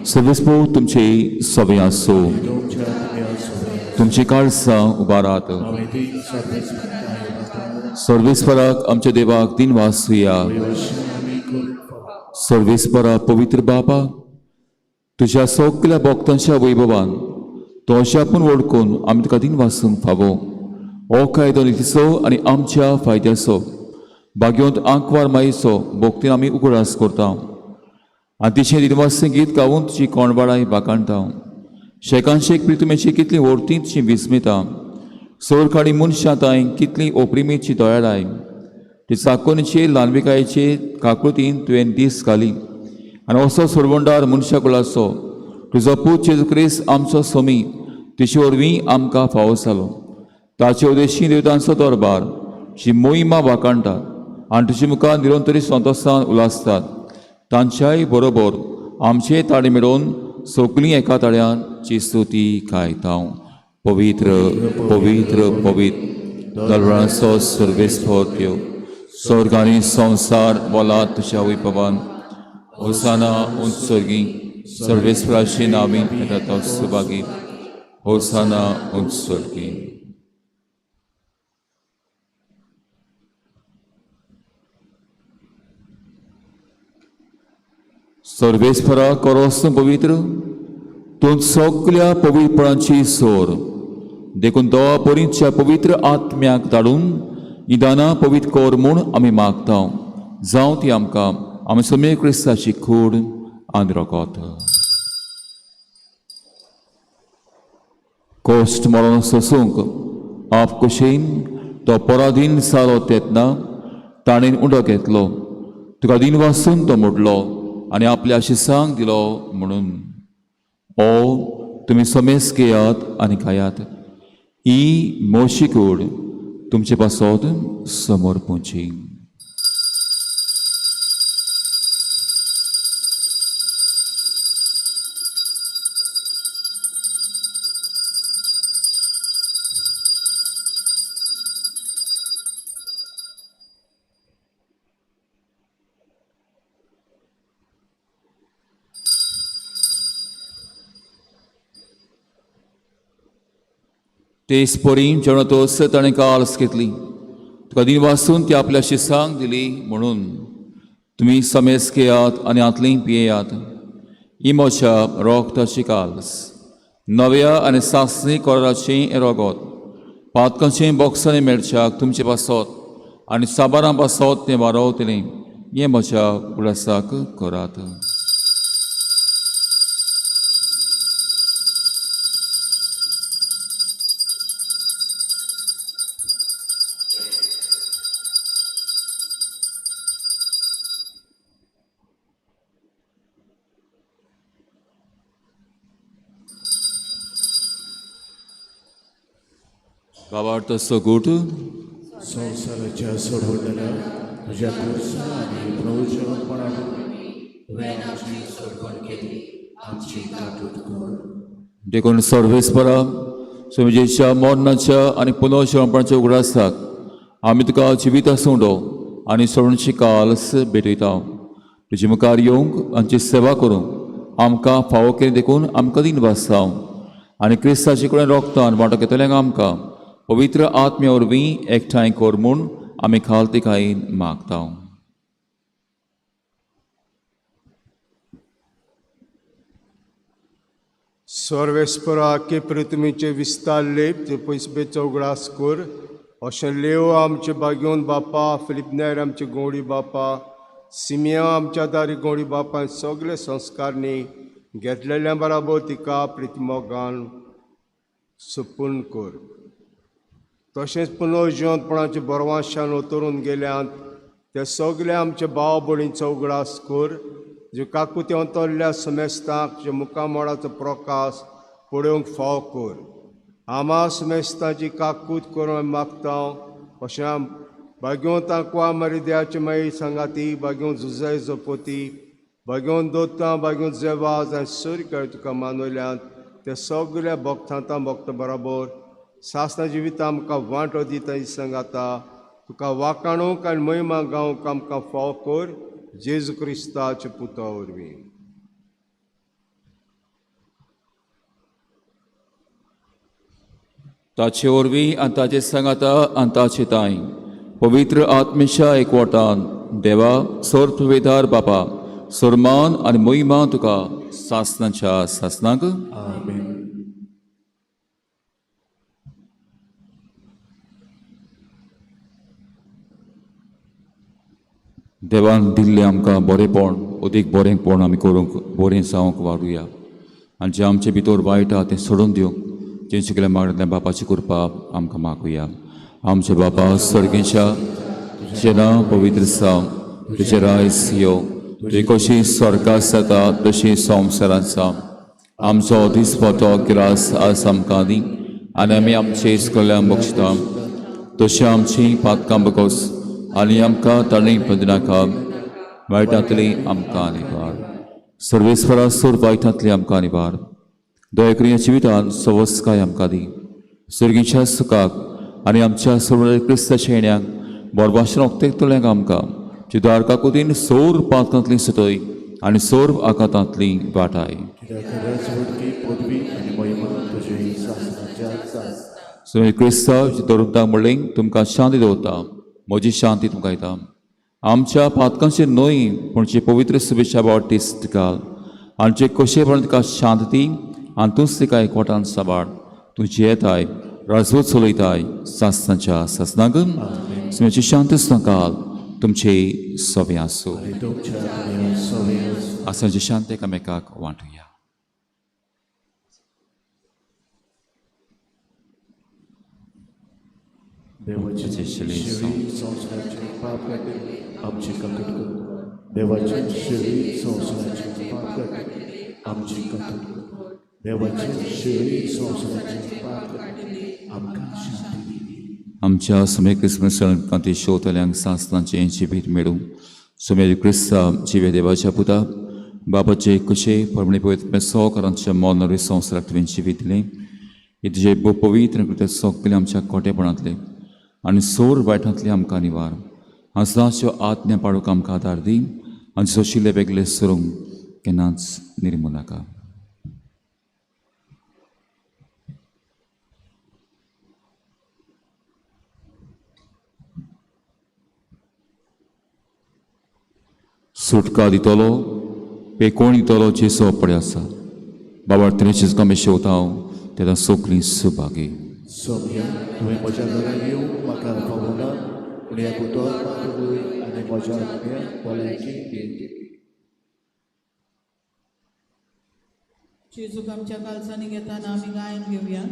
Speaker 2: सर्वेस्पोर तुमचे सवय आसो, तुमची काळजां उबारात. सर्वेस्पराक आमच्या देवाक दिन वासूया. सर्वेस्परा पवित्र बाबा, तुज्या सगळ्या भक्तांच्या वैभवान तो अशापून वळखून आमी तुका दिन वासूंक फावो. हो कायदो नितीचो आनी आमच्या फायद्याचो भाग्यवंत आंकवार मायेचो भोक्तीन आमी उगडास करता आनी तिचें दिनवासें गीत गावून तुजी कोणबाडाय बाकाणटा. शेकांशेक प्रितुमेची कितली व्हरतीं तुजी विस्मिता, सोरखाडी मनशां तांय कितली ओप्रिमेची दोळाडाय. ती चाकोनीचे ल्हानविकायेचे काकुळतीन तुवें दीस घाली आनी असो सोडवंडार मनशा कुळाचो तुजो पूत जेजू क्रिस्त आमचो समी तिचे वरवीं आमकां फावो जालो. ताचे उदेशी देवतांचो दरबार जी मोहिमा वाकाणटात आनी तुजे मुखार निरंतरी संतोशान उलासतात. तांच्याय बरोबर आमचे ताळे मेळोवन सगळीं एका ताळ्यान ची स्तुती गायता. पवित्र पवित्र पवित्र दरबाराचो सर्वेस्पोर देव, स्वर्ग आनी संवसार बोलात तुज्या वैभवान. होसाना उंचर्गी सर्वेस्पराचे नांवीन येता तो सुभागी. होसाना उंचर्गी. सर्वेस्परा करोस पवित्र, तूं सगळ्या पवित्रपणाची सोर देखून तो बरीच्या पवित्र आत्म्याक धाडून ही दानां पवित्र कर म्हूण आमी मागता. जावं ती आमकां आमी समे क्रिस्ताची कूड आनी रगत. कोश्ट मरण सोसूंक आप कुशीन तो पराधीन जालो तेन्ना ताणें उंडो घेतलो. तुका दिन वासून तो मोडलो आनी आपल्या शिसांक दिलो म्हणून. ओ तुमी समेस घेयात आनी खायात. ही मोशी कूड तुमचे पासत समोर पोंची. ते स्पोरी जेवणातोस ताणें काल्स घेतली. तुका दिन वासून ती आपल्या शिसांक दिली म्हणून तुमी समेस घेयात आनी आतलीं पियेयात. ही म्हज्या रोगताची काल्स, नव्या आनी सासणी कोराचें हें रगत पातकांचें बॉक्सांनी मेळच्याक तुमचे पासत आनी साबारां पासत तें वारवतलें. हें म्हज्या उलासाक करात. भावार्थ सगूट
Speaker 3: संवसाराच्या सोडवलेल्या तुझ्या कृष्ण आणि प्रवचनपणातून तुवें आमची सोडवण केली, आमची काटूट कर.
Speaker 2: देखून सर्वेस्परा स्वामीजीच्या मरणाच्या आणि पुनर्जन्माच्या उगडासाक आमी तुका जिवीत आसूंडो आनी सोडणीची काल्स भेटयता. तुजे मुखार येवंक आमची सेवा करूंक आमकां फावो केली देखून आमकां दिन वासाव आनी क्रिस्ताचे कडेन रोगतान वांटो घेतल्यांक आमकां पवित्र आत्मे वरवीं एकठांय कर म्हूण आमी खालतिकायेन मागता.
Speaker 1: सर्वेस्परा के पृथ्वीचे विस्तारले ते पयसबेचो उगडास कर. अशें लेव आमचे बागेवन बापा, फिलिपनेर आमचे गोंडी बापा, सिमिया आमच्या दारी गोंडी बापा सगळे संस्कारनी घेतलेल्या बराबर तिका प्रितमोगान सुपून कर. तशेंच पुनर्जीवनपणाचे बरवाशान उतरून गेल्यांत ते सगळे आमचे भाव भयणीचो उगडास कर. जे काकुते अंतरल्या समेस्तांक जे मुखामळाचो प्रकाश पळोवंक फाव कर. आमा समेस्तांची काकूत करून मागता. अशें बागेवंतांक वा मरिद्याचे माई सांगाती, बागेवन झुजाय जपोती, बागेवन दोतां, बागेवन जेवाज आनी सूर्य कळे तुका मानवल्यांत ते सगळ्या भक्तांतां भक्त बरोबर सासना जिवितां आमकां वांटो दिता सांगाता. तुका वाकाणूक आनी महिमा गावंक आमकां फाव कर. जेजू क्रिस्ताचे पुता वरवीं.
Speaker 2: ताचे वरवीं आनी ताचे सांगाता आनी ताचे ताई पवित्र आत्मेच्या एकवटान देवा सर्तवेदार बापा सर्मान आनी महिमा तुका सासनाच्या सासनाक.
Speaker 3: आमेन.
Speaker 2: देवान दिल्लें आमकां बरेंपण अदीक बरेंपण आमी करूंक बरें जावंक वाडुया आनी जें आमचे भितर वायट आहा तें सोडून दिवंक जें शिकल्या मागल्या बापाची कृपा आमकां मागुया. आमचे बापा सर्गेच्या तुजें नांव पवित्र जावं, तुजें रायस यो, तुजी कशी स्वर्गांत जाता तशी संवसारांत जावं. आमचो दिसपतो गिरास आज आमकां दी आनी आमी आमचे इश्कल्यांक बक्षिता तशी आमची पातकां बकोस आनी आमकां ताणीं पदनाका वायटांतली आमकां निबार. सर्वेस्परा सोर वायटांतली आमकां निबार. दयेकरी जिवितांत सवस्काय आमकां दी. सर्गीच्या सुखाक आनी आमच्या सोडवले क्रिस्ताच्या येण्याक बरभाशेन ओक्तेकतल्यांक आमकां चिदारका कुदीन सोर पातांतली सुटय आनी सोर आकांतांतली वाटाय.
Speaker 3: पदवी आनी महिमा तुजे सासनाच्या सास.
Speaker 2: सुमी क्रिस्तांव दरुतांक म्हणलें तुमकां शांती दवरता, म्हजी शांती तुमकां दिता. आमच्या पातकांचेर न्हय पूण जे पवित्र सुबेच्या बावटी घाल आनी जे कशेपणान तिका शांती दी आनी तूंच तिका एकवटान सांबाळ. तूं जियेताय, राजवट चलयताय सासनाच्या सासनाक. सुमेची शांती घाल तुमचे सवे आसूं. आसाची शांती एकामेकाक वांटुया.
Speaker 3: देवाचे संवसाराचे पाप काटे आमची काकूट कर. देवाचे शिरी संवसाराचे पाप काटे आमची काकूट कर. देवाचे शिरी संवसाराचे पाप काटे आमकां शांती दी.
Speaker 2: आमच्या सुमे क्रिस्मसांती शोतल्यांक सासनाचें जिवीत मेळूं. सुमे क्रिस्ता जिवे देवाच्या पुता बाबाचे कशे परमणे पवित्र सहकारांच्या मोनरी संवसाराक तुवें जिवीत दिलें. हे तुजे पवित्र कृत्य सगळे आमच्या खोटेपणांतले आनी सोर वायटांतले आमकां निवार. हंसाच्यो आज्ञा पाळूंक आमकां आदार दी आनी सोशिल्ले वेगळे सरूंक केन्नाच निर्मूल नाका. सुटका दितलो पेकोण दितलो जेसो अपडे आसा. बाबा तरेचीच गमे शेवता हांव तेन्ना सोकली सुभागी.
Speaker 3: सोम्या तुवें म्हज्या घरा येवंक म्हाका फावना पूण ह्या पुतोर आनी म्हज्या आत्म्याक भलायकी दी.
Speaker 4: जेजूक आमच्या कालचांनी घेताना आमी गायन घेवया.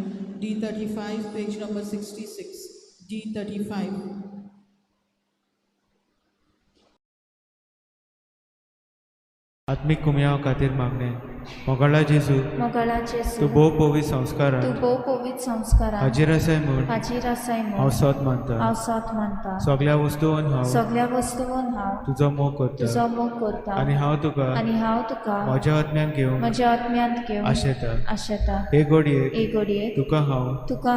Speaker 4: D35 page number 66. D35.
Speaker 5: आत्मिक कुमया खातीर मागणे. मोगाळा जेजू,
Speaker 6: मोगाळा जेजू,
Speaker 5: तूं भोव पवित्र संस्कारान
Speaker 6: तूं भोव पवित्र संस्कारान
Speaker 5: हाजीर आसाय म्हूण
Speaker 6: हाजीर आसाय
Speaker 5: हांव
Speaker 6: म्हूण
Speaker 5: सोत मानता.
Speaker 6: हांव सोत मानता.
Speaker 5: सगळ्या वस्तूंन हांव
Speaker 6: सगळ्या वस्तूंन हांव
Speaker 5: तुजो मोग करता
Speaker 6: तुजो मोग करता
Speaker 5: आनी हांव तुका
Speaker 6: आनी हांव तुका
Speaker 5: म्हज्या आत्म्यान घेवन
Speaker 6: म्हज्या आत्म्यांत घेवन
Speaker 5: आशेता.
Speaker 6: आशेता.
Speaker 5: हे घडयेक
Speaker 6: हे घडयेक
Speaker 5: तुका हांव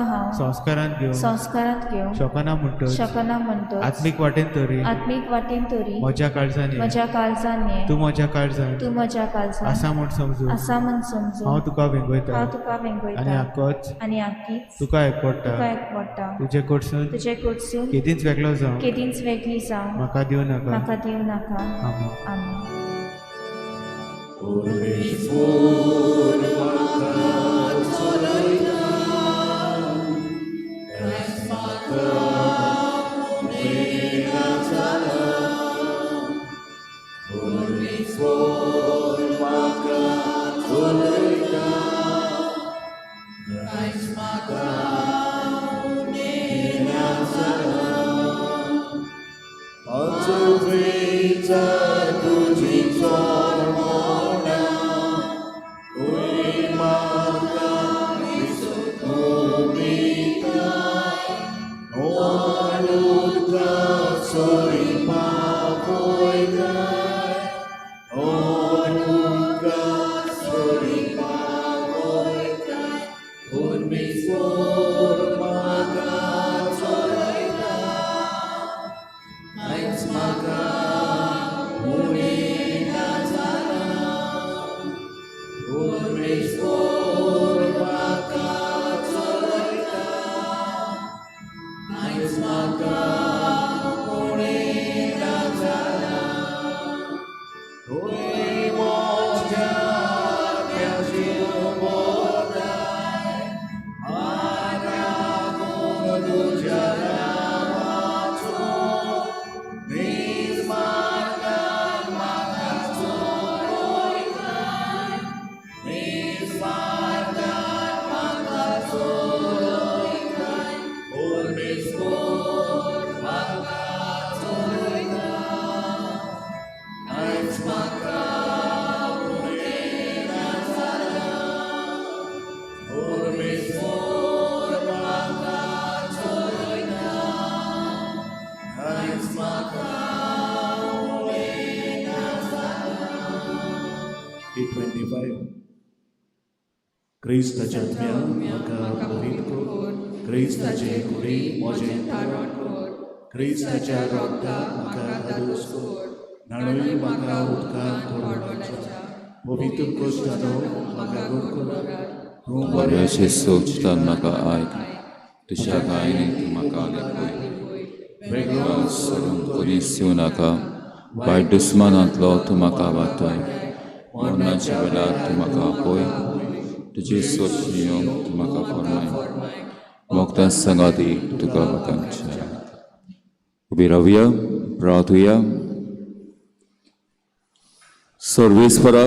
Speaker 6: हांव
Speaker 5: संस्कारान घेवन
Speaker 6: संस्कारांत घेवन
Speaker 5: शकना म्हणटच
Speaker 6: शकना म्हणटच
Speaker 5: आत्मीक वाटेन तरी
Speaker 6: आत्मीक वाटेन तरी
Speaker 5: म्हज्या काळजांनी
Speaker 6: म्हज्या काळजान ये.
Speaker 5: तूं म्हज्या काळजान
Speaker 6: तूं म्हज्या काळजान
Speaker 5: आसा म्हूण समजून
Speaker 6: आसा म्हूण समजून
Speaker 5: हांव तुका वेंगयता
Speaker 6: हांव तुका
Speaker 5: आनी
Speaker 6: वेंगयता
Speaker 5: आक्कोच
Speaker 6: आनी आख्खीच
Speaker 5: तुका एकपडटा.
Speaker 6: तुका एकवडटा.
Speaker 5: तुजे कडसून
Speaker 6: तुजे कडसून
Speaker 5: केदींच वेगळो जावं
Speaker 6: केदींच वेगळी जावं
Speaker 5: म्हाका दिवं नाका.
Speaker 6: म्हाका दिवं नाका.
Speaker 5: आमेन.
Speaker 6: आमेन.
Speaker 3: E25 क्रिस्ताच्या आत्म्याक म्हाका पवित्र कर. क्रिस्ताचे कुडी म्हजें थारण कर. क्रिस्ताच्या रोगताक म्हाका धादोस कर. नाणूय म्हाका उदकांत थोडोवपाच्या. पवित्र कोश्टानो म्हाका गोड कर. तूं
Speaker 2: बऱ्याचे सोचतात म्हाका आयक. तुज्या गायनीक म्हाका लेपय. वेगळो सोडून कोणीच येवं नाका. वायट दुस्मानांतलो तूं म्हाका वाचय. मरणाच्या वेळार तूं म्हाका आपय. तुजी सोचणियो तूं म्हाका फरमाय. मोगता संगाती तुका वाकांक्षा. उबी रावया, प्रार्थुया. सर्वेस्परा,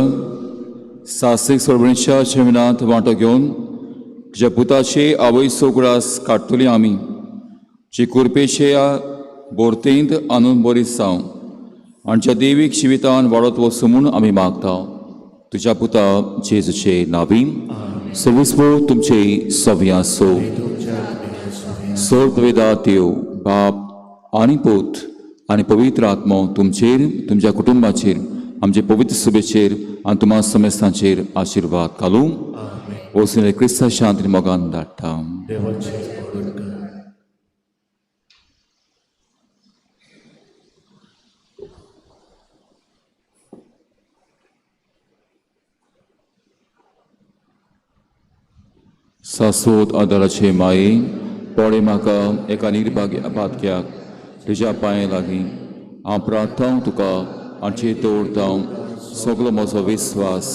Speaker 2: सासीक सोडवणीच्या जेवणांत वांटो घेवन तुज्या पुताचे आवय सोगुरास काडटली आमी. जे कुरपेचे बोरतेंत आनून बरी जावं आनी ज्या देवीक जिवितान वाडत वचूं म्हूण आमी मागता. तुज्या पुता जेजूचे नांवीन सर्वेस्पर तुमचे सव्य आसो. सर्वेदा देव बाप आनी पूत आनी पवित्र आत्मो तुमचेर, तुमच्या कुटुंबाचेर, आमचे पवित्र सभेचेर आनी तुम्हा समेस्तांचेर आशिर्वाद घालूं. वचून क्रिस्ता शांती मोगान धाडटा. सासोत आदाराचे माये, पडे म्हाका एका निर्भाग्य पातक्याक तुज्या पांय लागीं हांव प्रार्थना तुका आनी दवरता. सगलो म्हजो विस्वास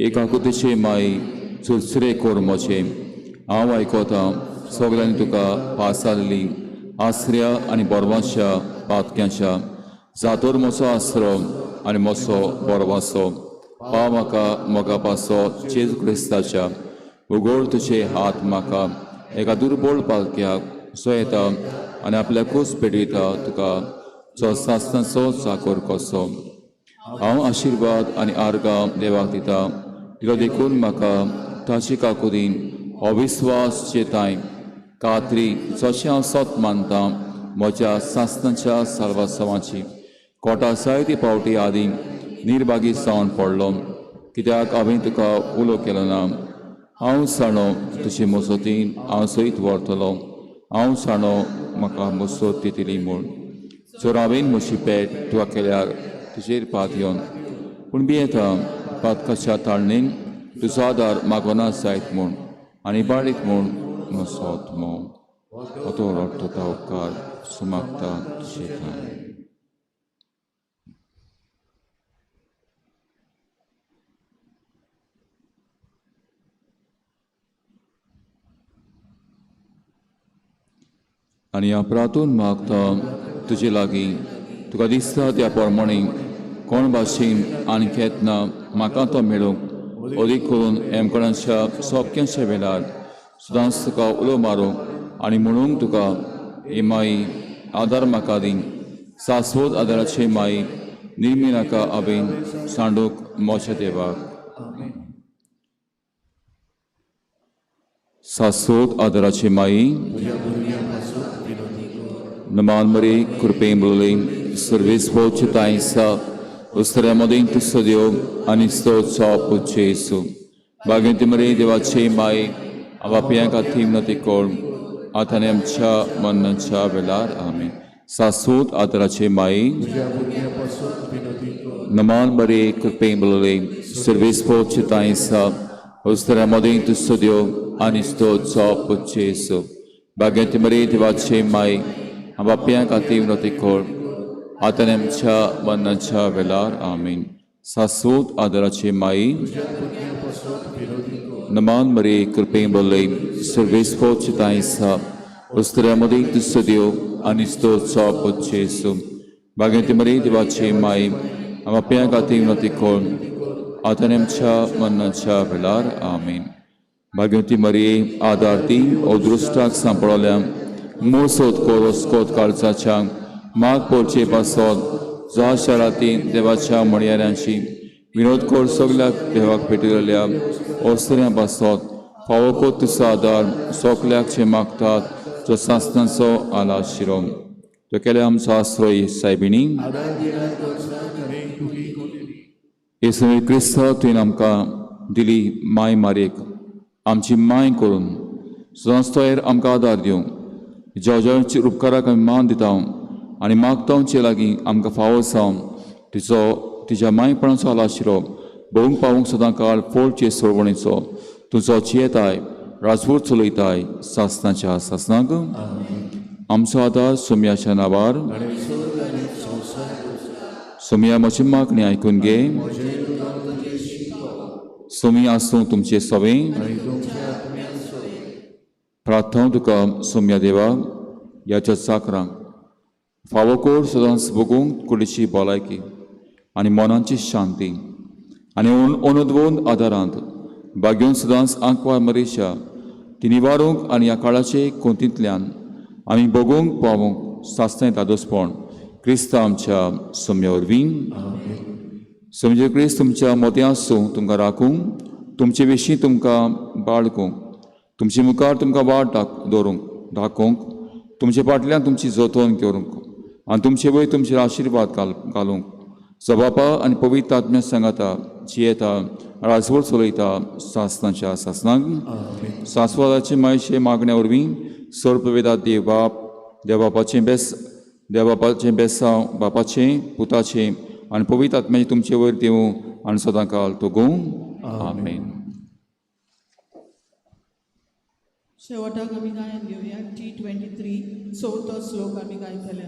Speaker 2: एकाकुतीचे माये सुरसुरे कोर म्हजें. हांव आयकता सगल्यांनी तुका पासारली आसऱ्या आनी बोरवांच्या पातक्याच्या जातोर मोसो आसरो आनी मोसो बरवासो पाव म्हाका मोगापासो जेजू क्रिस्ताच्या उगोड तुजे हात म्हाका एका दुर्बळ पालक्याक सो येता आनी आपल्या कूस पेटयता तुका जो सासनाचो चाकोर कसो हांव आशिर्वाद आनी आर्गां देवाक दिता तिलो देखून म्हाका ताची काकुदीन अविस्वास चेताय कात्री जशें हांव सत मानतां म्हज्या सासनाच्या साल्वासवाची कोटा जायती पावटी आदीं निर्भागी जावन पडलो कित्याक हांवें तुका उलो केलो ना हांव जाणो तुजे मजतीन हांव सयत व्हरतलो हांव जाणो म्हाका मजत दितली म्हूण जर हांवें म्हजी पेट तुका केल्यार तुजेर पात येवन पूण येता पातकाच्या ताळणेन तुजो आदार मागोना जायत म्हूण आनी बाळीक म्हूण मसोत मो तो रडटा उपकार सुमागता तुजे थंय आनी हांव प्रातून मागता तुजे लागीं तुका दिसता त्या प्रमाणे कोण भाशेन आनी केतना म्हाका तो मेळूंक अदीक करून हेमकणाच्या सोबक्यांच्या वेळार सदांच तुका उलो मारूंक आनी म्हणूंक तुका ही माई आदार म्हाका दी सासवत आदाराचे माई निर्मी नाका हांवें सांडूक मोच्या देवाक सासवत आदाराचे माई नमान मरी कृपेन बोलले सर्वेस पोचतायसा उस्तऱ्यामधीन तू सद्यो आणि स्तोचा पुच्छेसु भाग्यवती मरी देवाचे माई आवापिया खातीर नती कोळ आताने आमच्या मरणाच्या वेळार आमेन सासवत आदाराचे माई नमान मरी कृपेन बोलले सर्वेस पोचतायसा उस्तऱ्यामधीन तू सद्यो आणि स्तोचा पुच्छेसु भाग्यवती मरी देवाचे माई आवापिया खातीर नती कोळ आताने आमच्या मरणाच्या वेळार आमीन सासवत आदाराचे माई नमान मरी कृपेन बोलले सर्वेस पोचतायसा उस्तऱ्यामधीन तू सद्यो आणि स्तोचा पुच्छेसु भाग्यवती मरी देवाचे माई आवापिया खातीर नती कोळ आताने आमच्या मरणाच्या वेळार आमीन भाग्यवती मरी आदारती अदृश्टाक सांपळल्या मूळ सोद कोरोस कोत काळजाच्या माग पोरचे पासत जा शाराती देवाच्या मणयाऱ्यांची विनोद कोर सगल्याक देवाक पेटयलेल्या ओस्तऱ्यां पासत फावो कोत तुजो आदार सोकल्याक मागतात जो सासनाचो आला शिरो तो केल्या आमचो आश्रय सायबिणी येसू क्रिस्त तुवें आमकां दिली माय मारेक आमची माय करून सदांच तोयर आमकां आदार दिवं जेवच्या उपकाराक आमी मान दिता आनी मागतांचे लागीं आमकां फावो जावन तिच्या मायपणाचो आलाशिरो भोवंक पावूंक सदां काळ फोडचे सोडवणेचो तुजो चेताय राजपूर चलयताय सासनाच्या सासनाक आमचो आदार सोम्याच्या नांवार सोम्या म्हजी मागणी आयकून घे सोमी आसूं तुमचे सवें प्रार्थना तुका सोम्या देवा ह्याच्या चाकरांक फावो कोर सदांच बगूंक कुडीची भलायकी आनी मनाची शांती आनी अनुदवून आदारांत भाग्यून सदांच आंकवार मरेशा ती निवारूंक आनी ह्या काळाचे कोंतींतल्यान आमी बगूंक पावूंक सासतें दादोसपण क्रिस्त आमच्या सोम्या वरवीं समजे क्रिस्त तुमच्या मोती आसूं तुमकां राखूंक तुमचे विशीं तुमकां बाळगूंक तुमचे मुखार तुमकां वाट दवरूंक दाखोवंक तुमचे फाटल्यान तुमची जतन करूंक आनी तुमचे वयर तुमचेर आशिर्वाद घालूंक सबापा आनी पवित्र आत्म्या सांगाता जियेता राजवळ चलयता सासनाच्या सासनाक सासवादाचे मायशे मागण्या वरवीं सर्पवेदा देवबापाचें बेसांव बापाचें पुताचें आनी पवित्र आत्म्याचें तुमचे वयर दिवं आनी सदां काळ तुगूं आमेन.
Speaker 4: शेवटाक आमी गायन घेवया T23 चवथो श्लोक आमी गायतले.